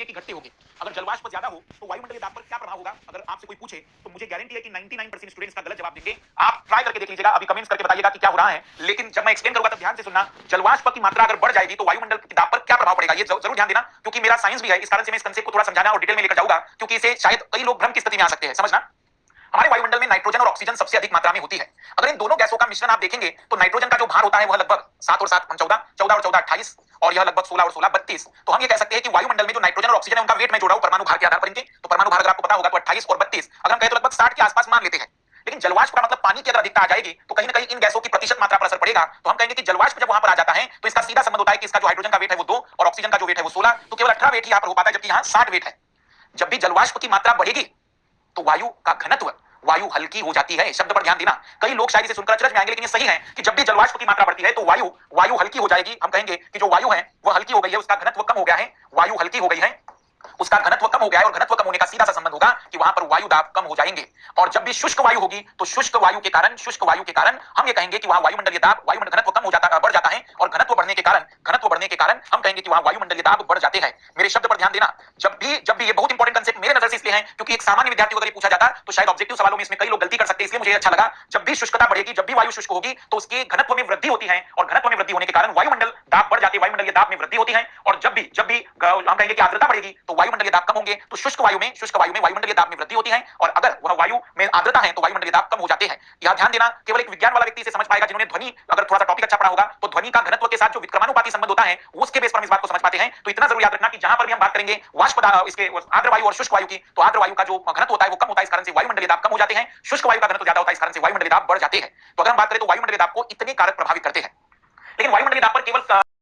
की घटती होगी। अगर जलवाष्प ज्यादा हो तो वायुमंडलीय दाब पर क्या प्रभाव होगा? अगर आपसे कोई पूछे तो मुझे गारंटी है कि 99% स्टूडेंट्स का गलत जवाब देंगे। आप ट्राई करके देख लीजिएगा, अभी कमेंट्स करके बताइएगा कि क्या हो रहा है। लेकिन जब मैं एक्सप्लेन करूंगा तो ध्यान से सुनना। जलवाष्प की मात्रा अगर बढ़ जाएगी तो वायुमंडल की दाब पर क्या प्रभाव पड़ेगा, ये जरूर ध्यान देना, क्योंकि मेरा साइंस भी है। इस कारण से मैं इस कंसेप्ट को थोड़ा समझाना और डिटेल में लेकर जाऊंगा, क्योंकि इसे शायद कई लोग भ्रम की स्थिति में आ सकते हैं। समझना, हमारे वायुमंडल में नाइट्रोजन और ऑक्सीजन सबसे अधिक मात्रा में होती है। अगर इन दोनों गैसों का मिश्रण आप देखेंगे तो नाइट्रोजन का जो भार होता है वह लगभग 7 और 7 14, 14 और 14 28, और यह लगभग 16 और 16 32। तो हम ये कह सकते हैं कि वायुमंडल में जो नाइट्रोजन और ऑक्सीजन है उनका वेट मैं जोड़ रहा हूं परमाणु भार के आधार पर इनके। तो परमाणु भार अगर आपको पता होगा तो 28 और 32, अगर हम कहें तो लगभग 60 के आसपास मान लेते हैं। लेकिन जलवाष्प का मतलब पानी की अगर अधिकता आ जाएगी तो कहीं ना कहीं इन गैसों की प्रतिशत मात्रा पर असर पड़ेगा। तो हम कहेंगे कि जलवाष्प जब वहां पर आ जाता है तो इसका सीधा संबंध होता है कि इसका जो हाइड्रोजन का वेट है वो 2 और ऑक्सीजन का जो वेट है वो 16, तो केवल 18 वेट ही यहां पर हो पाता है, जबकि यहां 60 वेट है। जब भी जलवाष्प की मात्रा बढ़ेगी तो वायु का घनत्व, वायु हल्की हो जाती है। शब्द पर ध्यान देना, कई लोग शायद इसे सुनकर अचरज में आएंगे, लेकिन ये सही है कि जब भी जलवाष्प की मात्रा बढ़ती है तो वायु वायु हल्की हो जाएगी। हम कहेंगे कि जो वायु है वह हल्की हो गई है, उसका घनत्व कम हो गया है। वायु हल्की हो गई है, उसका घनत्व कम हो गया है, और घनत्व कम होने का सीधा सा संबंध होगा कि वहां पर वायु दाब कम हो जाएंगे। और जब भी शुष्क वायु होगी तो शुष्क वायु के कारण हम ये कहेंगे कि वहां वायुमंडलीय दाब, वायुमंडल घनत्व कम हो जाता, बढ़ जाता है, और घनत्व बढ़ने के कारण हम कहेंगे कि वहां वायुमंडलीय दाब बढ़ जाते हैं। मेरे शब्द पर ध्यान देना, जब भी ये बहुत इंपॉर्टेंट कंसेप्ट मेरे नजर से इसलिए है क्योंकि एक सामान्य विद्यार्थी को अगर ये पूछा जाता तो शायद ऑब्जेक्टिव सवालों में इसमें कई लोग गलती कर सकते हैं, इसलिए मुझे अच्छा लगा। जब भी शुष्कता बढ़ेगी, जब भी वायु शुष्क होगी तो उसके घनत्व में वृद्धि होती है, और घनत्व में वृद्धि होने के कारण वायुमंडल दाब बढ़ जाती है, वायुमंडलीय दाब में वृद्धि होती है। और जब भी हम कहेंगे कि आर्द्रता बढ़ेगी तो वायुमंडलीय दाब कम होंगे, तो शुष्क वायु में वायुमंडलीय दाब में वृद्धि होती है, और अगर वह वायु में आर्द्रता है तो वायुमंडलीय दाब कम हो जाते हैं। यह ध्यान देना, केवल एक विज्ञान वाला व्यक्ति इसे समझ पाएगा, जिन्होंने ध्वनि, अगर थोड़ा सा टॉपिक अच्छा पढ़ा होगा तो ध्वनि का घनत्व के साथ जो विक्रमानुपाती संबंध होता है उसके बेस पर हम इस बात को समझ पाते हैं। तो इतना जरूर याद रखना कि जहां पर भी हम बात करेंगे वाष्प इसके आर्द्र वायु और शुष्क वायु की, तो आर्द्र वायु का जो घनत्व होता है वो कम होता है, इस कारण से वायुमंडलीय दाब कम हो जाते हैं। शुष्क वायु का घनत्व ज्यादा होता है, इस कारण से वायुमंडलीय दाब बढ़ जाते हैं। तो अगर हम बात करें तो वायुमंडलीय दाब को इतने कारक प्रभावित करते हैं। लेकिन वायुमंडलीय दाब पर केवल